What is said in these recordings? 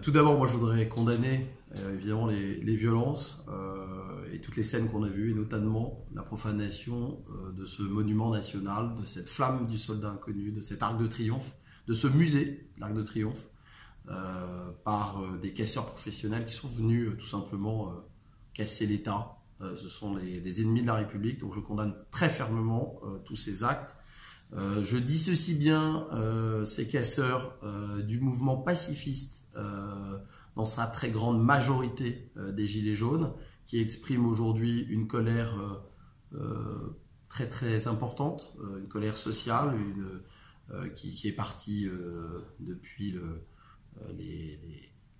Tout d'abord, moi je voudrais condamner évidemment les violences et toutes les scènes qu'on a vues, et notamment la profanation de ce monument national, de cette flamme du soldat inconnu, de cet arc de triomphe, de ce musée, l'Arc de Triomphe, par des casseurs professionnels qui sont venus tout simplement casser l'État. Ce sont des ennemis de la République, donc je condamne très fermement tous ces actes. Je dissocie bien ces casseurs du mouvement pacifiste dans sa très grande majorité des Gilets jaunes, qui expriment aujourd'hui une colère très très importante, une colère sociale, qui est partie depuis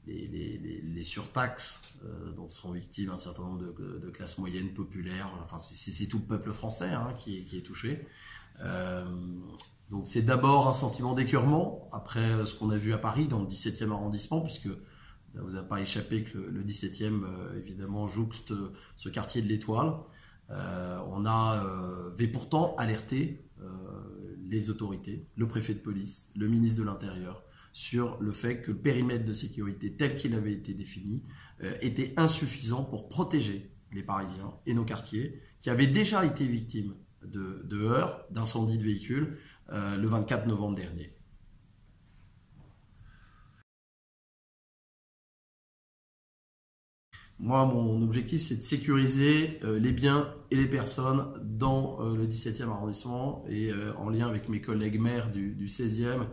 les surtaxes dont sont victimes un certain nombre de classes moyennes populaires. Enfin, c'est tout le peuple français qui est touché. Donc c'est d'abord un sentiment d'écœurement après ce qu'on a vu à Paris dans le 17e arrondissement, puisque ça ne vous a pas échappé que le 17e évidemment jouxte ce quartier de l'Étoile. On avait pourtant alerté les autorités, le préfet de police, le ministre de l'Intérieur, sur le fait que le périmètre de sécurité tel qu'il avait été défini était insuffisant pour protéger les Parisiens et nos quartiers qui avaient déjà été victimes de heurts, d'incendies de véhicules le 24 novembre dernier. Moi, mon objectif, c'est de sécuriser les biens et les personnes dans le 17e arrondissement et en lien avec mes collègues maires du 16e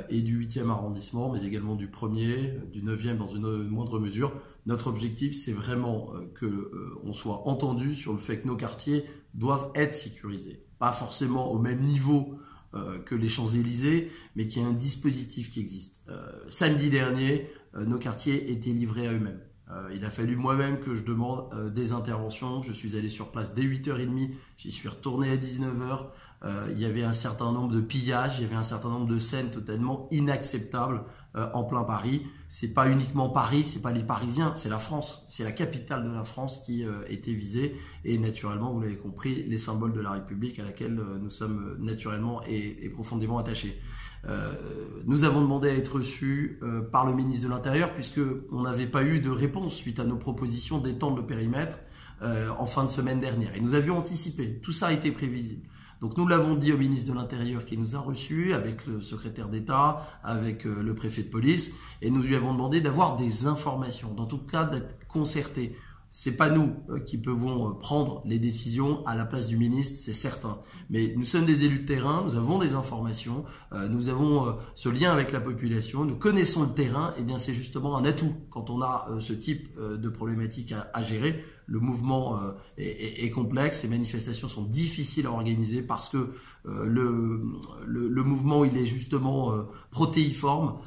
et du 8e arrondissement, mais également du 1er, du 9e dans une moindre mesure. Notre objectif, c'est vraiment qu'on soit entendu sur le fait que nos quartiers doivent être sécurisés. Pas forcément au même niveau que les Champs-Élysées, mais qu'il y ait un dispositif qui existe. Samedi dernier, nos quartiers étaient livrés à eux-mêmes. Il a fallu moi-même que je demande des interventions. Je suis allé sur place dès 8h30, j'y suis retourné à 19h. Il y avait un certain nombre de pillages, il y avait un certain nombre de scènes totalement inacceptables en plein Paris. C'est pas uniquement Paris, c'est pas les Parisiens, c'est la France, c'est la capitale de la France qui était visée, et naturellement, vous l'avez compris, les symboles de la République à laquelle nous sommes naturellement et profondément attachés. Nous avons demandé à être reçus par le ministre de l'Intérieur, puisque on n'avait pas eu de réponse suite à nos propositions d'étendre le périmètre en fin de semaine dernière, et nous avions anticipé, tout ça a été prévisible. Donc nous l'avons dit au ministre de l'Intérieur qui nous a reçus, avec le secrétaire d'État, avec le préfet de police, et nous lui avons demandé d'avoir des informations, dans tout cas d'être concertés. C'est pas nous qui pouvons prendre les décisions à la place du ministre, c'est certain. Mais nous sommes des élus de terrain, nous avons des informations, nous avons ce lien avec la population, nous connaissons le terrain, et bien c'est justement un atout quand on a ce type de problématique à gérer. Le mouvement est complexe, ces manifestations sont difficiles à organiser parce que le mouvement il est justement protéiforme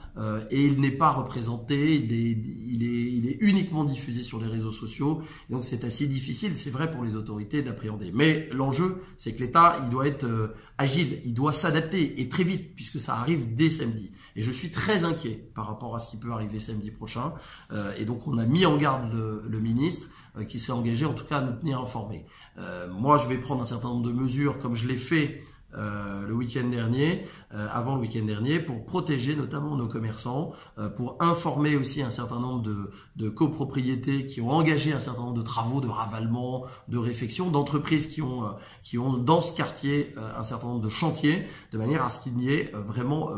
et il n'est pas représenté, il est uniquement diffusé sur les réseaux sociaux, et donc c'est assez difficile, c'est vrai pour les autorités d'appréhender. Mais l'enjeu, c'est que l'État il doit être agile, il doit s'adapter, et très vite, puisque ça arrive dès samedi. Et je suis très inquiet par rapport à ce qui peut arriver samedi prochain, et donc on a mis en garde le ministre, qui s'est engagé en tout cas à nous tenir informés. Moi je vais prendre un certain nombre de mesures comme je l'ai fait le week-end dernier, avant le week-end dernier, pour protéger notamment nos commerçants, pour informer aussi un certain nombre de copropriétés qui ont engagé un certain nombre de travaux de ravalement, de réfection, d'entreprises qui ont dans ce quartier un certain nombre de chantiers, de manière à ce qu'il n'y ait vraiment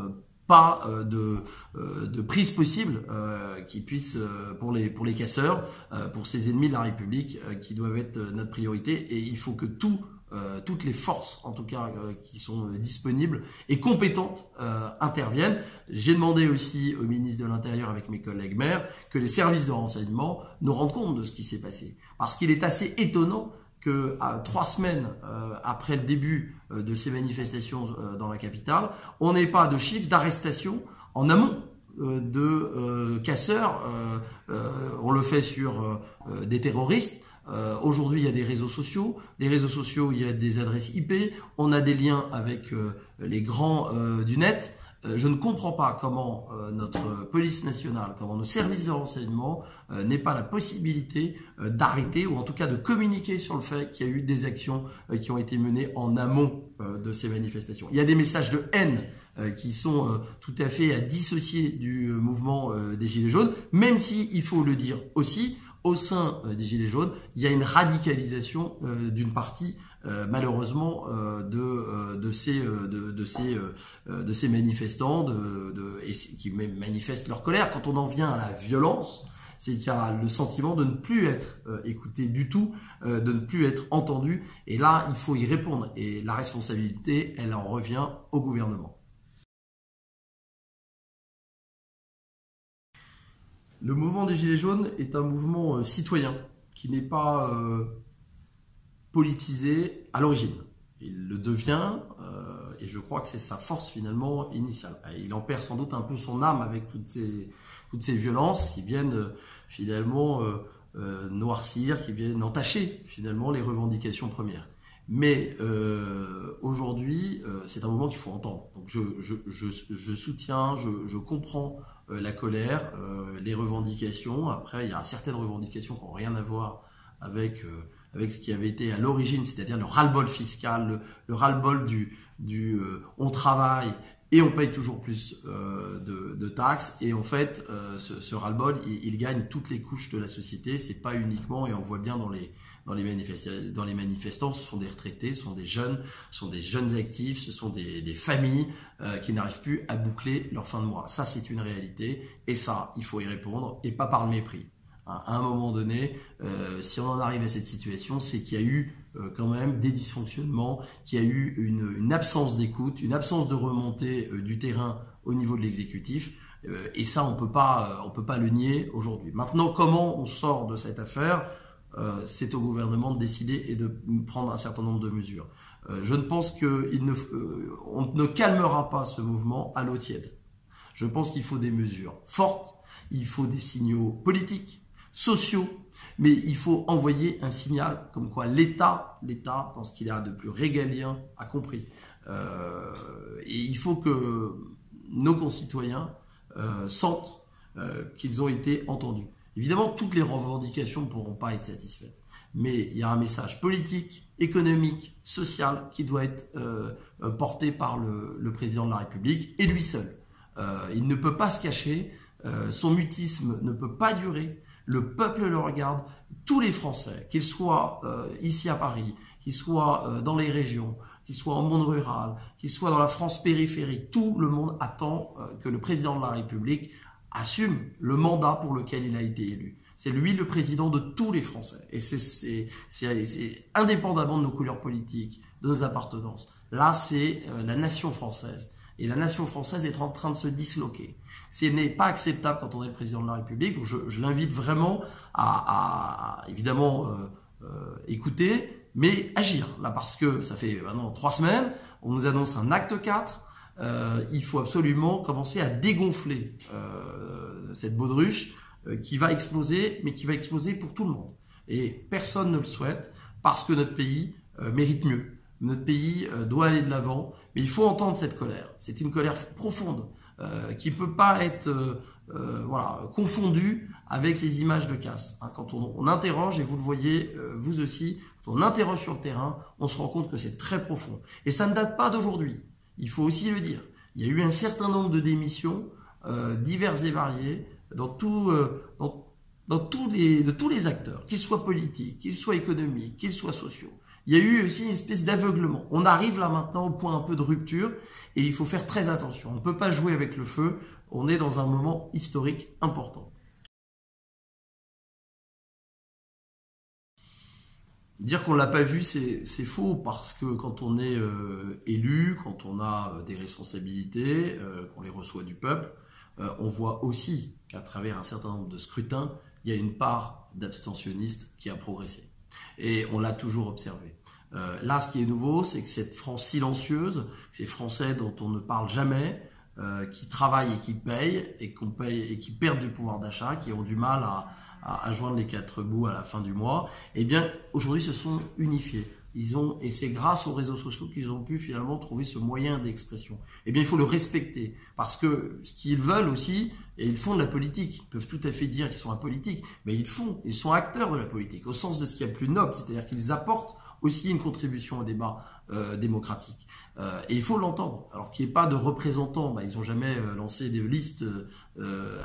pas de prise possible qui puisse pour les casseurs, pour ces ennemis de la République qui doivent être notre priorité, et il faut que toutes les forces en tout cas qui sont disponibles et compétentes interviennent. J'ai demandé aussi au ministre de l'Intérieur avec mes collègues maires que les services de renseignement nous rendent compte de ce qui s'est passé, parce qu'il est assez étonnant que 3 semaines après le début de ces manifestations dans la capitale, on n'ait pas de chiffre d'arrestation en amont de casseurs. On le fait sur des terroristes. Aujourd'hui, il y a des réseaux sociaux. Les réseaux sociaux, il y a des adresses IP. On a des liens avec les grands du net. Je ne comprends pas comment notre police nationale, comment nos services de renseignement n'aient pas la possibilité d'arrêter, ou en tout cas de communiquer sur le fait qu'il y a eu des actions qui ont été menées en amont de ces manifestations. Il y a des messages de haine qui sont tout à fait à dissocier du mouvement des Gilets jaunes, même si, il faut le dire aussi, au sein des Gilets jaunes, il y a une radicalisation d'une partie malheureusement de ces manifestants et qui manifestent leur colère. Quand on en vient à la violence, c'est qu'il y a le sentiment de ne plus être écouté du tout, de ne plus être entendu. Et là, il faut y répondre. Et la responsabilité, elle en revient au gouvernement. Le mouvement des Gilets jaunes est un mouvement citoyen qui n'est pas politisé à l'origine. Il le devient et je crois que c'est sa force finalement initiale. Il en perd sans doute un peu son âme avec toutes ces violences qui viennent finalement noircir, qui viennent entacher finalement les revendications premières. Mais aujourd'hui, c'est un mouvement qu'il faut entendre. Donc je soutiens, je comprends la colère, les revendications. Après, il y a certaines revendications qui n'ont rien à voir avec ce qui avait été à l'origine, c'est-à-dire le ras-le-bol fiscal, le ras-le-bol du on travaille et on paye toujours plus de taxes. Et en fait, ce ras-le-bol, il gagne toutes les couches de la société. C'est pas uniquement, et on le voit bien dans les manifestants, ce sont des retraités, ce sont des jeunes actifs, ce sont des familles qui n'arrivent plus à boucler leur fin de mois. Ça, c'est une réalité et ça, il faut y répondre et pas par le mépris. À un moment donné, si on en arrive à cette situation, c'est qu'il y a eu quand même des dysfonctionnements, qu'il y a eu une absence d'écoute, une absence de remontée du terrain au niveau de l'exécutif. Et ça, on peut pas le nier aujourd'hui. Maintenant, comment on sort de cette affaire ? C'est au gouvernement de décider et de prendre un certain nombre de mesures. Je ne pense qu'on ne calmera pas ce mouvement à l'eau tiède. Je pense qu'il faut des mesures fortes, il faut des signaux politiques, sociaux, mais il faut envoyer un signal comme quoi l'État, dans ce qu'il a de plus régalien, a compris. Et il faut que nos concitoyens sentent qu'ils ont été entendus. Évidemment, toutes les revendications ne pourront pas être satisfaites, mais il y a un message politique, économique, social qui doit être porté par le président de la République et lui seul. Il ne peut pas se cacher, son mutisme ne peut pas durer, le peuple le regarde, tous les Français, qu'ils soient ici à Paris, qu'ils soient dans les régions, qu'ils soient en monde rural, qu'ils soient dans la France périphérique, tout le monde attend que le président de la République assume le mandat pour lequel il a été élu. C'est lui le président de tous les Français. Et c'est indépendamment de nos couleurs politiques, de nos appartenances. Là, c'est la nation française. Et la nation française est en train de se disloquer. Ce n'est pas acceptable quand on est le président de la République. Donc je l'invite vraiment à évidemment écouter, mais agir. Là, parce que ça fait maintenant 3 semaines, on nous annonce un acte 4. Il faut absolument commencer à dégonfler cette baudruche qui va exploser, mais qui va exploser pour tout le monde. Et personne ne le souhaite parce que notre pays mérite mieux. Notre pays doit aller de l'avant, mais il faut entendre cette colère. C'est une colère profonde qui ne peut pas être confondue avec ces images de casse. Quand on interroge, et vous le voyez vous aussi, quand on interroge sur le terrain, on se rend compte que c'est très profond. Et ça ne date pas d'aujourd'hui. Il faut aussi le dire. Il y a eu un certain nombre de démissions diverses et variées de tous les acteurs, qu'ils soient politiques, qu'ils soient économiques, qu'ils soient sociaux. Il y a eu aussi une espèce d'aveuglement. On arrive là maintenant au point un peu de rupture et il faut faire très attention. On ne peut pas jouer avec le feu. On est dans un moment historique important. Dire qu'on ne l'a pas vu, c'est faux, parce que quand on est élu, quand on a des responsabilités, qu'on les reçoit du peuple, on voit aussi qu'à travers un certain nombre de scrutins, il y a une part d'abstentionnistes qui a progressé. Et on l'a toujours observé. Là, ce qui est nouveau, c'est que cette France silencieuse, ces Français dont on ne parle jamais, qui travaillent et qui payent, et qui perdent du pouvoir d'achat, qui ont du mal à joindre les 4 bouts à la fin du mois, eh bien, aujourd'hui, se sont unifiés. Et c'est grâce aux réseaux sociaux qu'ils ont pu finalement trouver ce moyen d'expression. Eh bien, il faut le respecter, parce que ce qu'ils veulent aussi, et ils font de la politique, ils peuvent tout à fait dire qu'ils sont apolitiques, mais ils sont acteurs de la politique, au sens de ce qu'il y a de plus noble, c'est-à-dire qu'ils apportent aussi une contribution au débat démocratique. Et il faut l'entendre. Alors qu'il n'y ait pas de représentants, ils n'ont jamais lancé des listes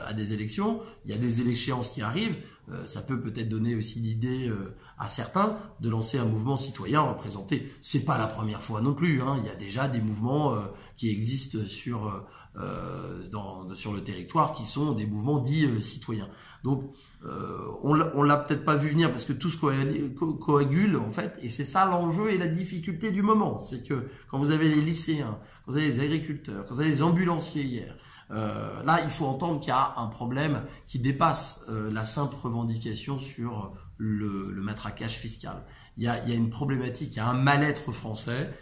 à des élections. Il y a des échéances qui arrivent. Ça peut peut-être donner aussi l'idée à certains de lancer un mouvement citoyen représenté. C'est pas la première fois non plus. Il y a déjà des mouvements qui existent sur le territoire qui sont des mouvements dits citoyens. Donc on l'a peut-être pas vu venir parce que tout se coagule en fait, et c'est ça l'enjeu et la difficulté du moment. C'est que quand vous avez les lycéens, quand vous avez les agriculteurs, quand vous avez les ambulanciers hier, là il faut entendre qu'il y a un problème qui dépasse la simple revendication sur le matraquage fiscal. Il y a une problématique, il y a un mal-être français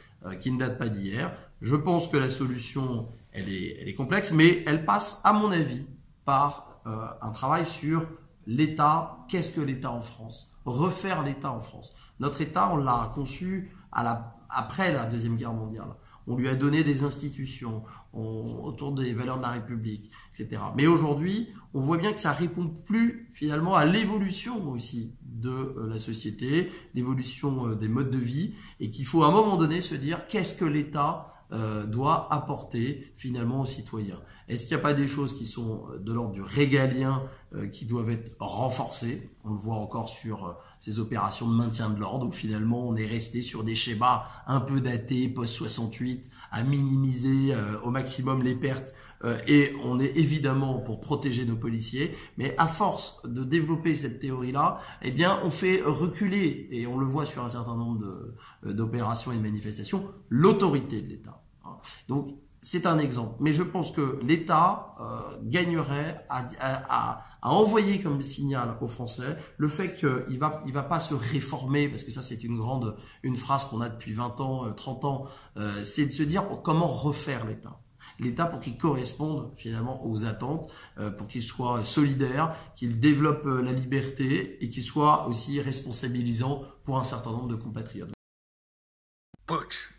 qui ne date pas d'hier. Je pense que la solution elle est complexe, mais elle passe à mon avis par un travail sur l'État. Qu'est-ce que l'État en France? Refaire l'État en France. Notre État, on l'a conçu après la Deuxième Guerre mondiale. On lui a donné des institutions autour des valeurs de la République, etc. Mais aujourd'hui, on voit bien que ça répond plus finalement à l'évolution aussi de la société, l'évolution des modes de vie, et qu'il faut à un moment donné se dire qu'est-ce que l'État doit apporter finalement aux citoyens. Est-ce qu'il n'y a pas des choses qui sont de l'ordre du régalien qui doivent être renforcées? On le voit encore sur ces opérations de maintien de l'ordre où finalement on est resté sur des schémas un peu datés, post-68, à minimiser au maximum les pertes. Et on est évidemment pour protéger nos policiers, mais à force de développer cette théorie-là, eh bien, on fait reculer, et on le voit sur un certain nombre d'opérations et de manifestations, l'autorité de l'État. Donc, c'est un exemple. Mais je pense que l'État gagnerait à envoyer comme signal aux Français le fait qu'il va pas se réformer, parce que ça c'est une phrase qu'on a depuis 20 ans, 30 ans, c'est de se dire comment refaire l'État. L'État pour qu'il corresponde finalement aux attentes, pour qu'il soit solidaire, qu'il développe la liberté et qu'il soit aussi responsabilisant pour un certain nombre de compatriotes. Putsch.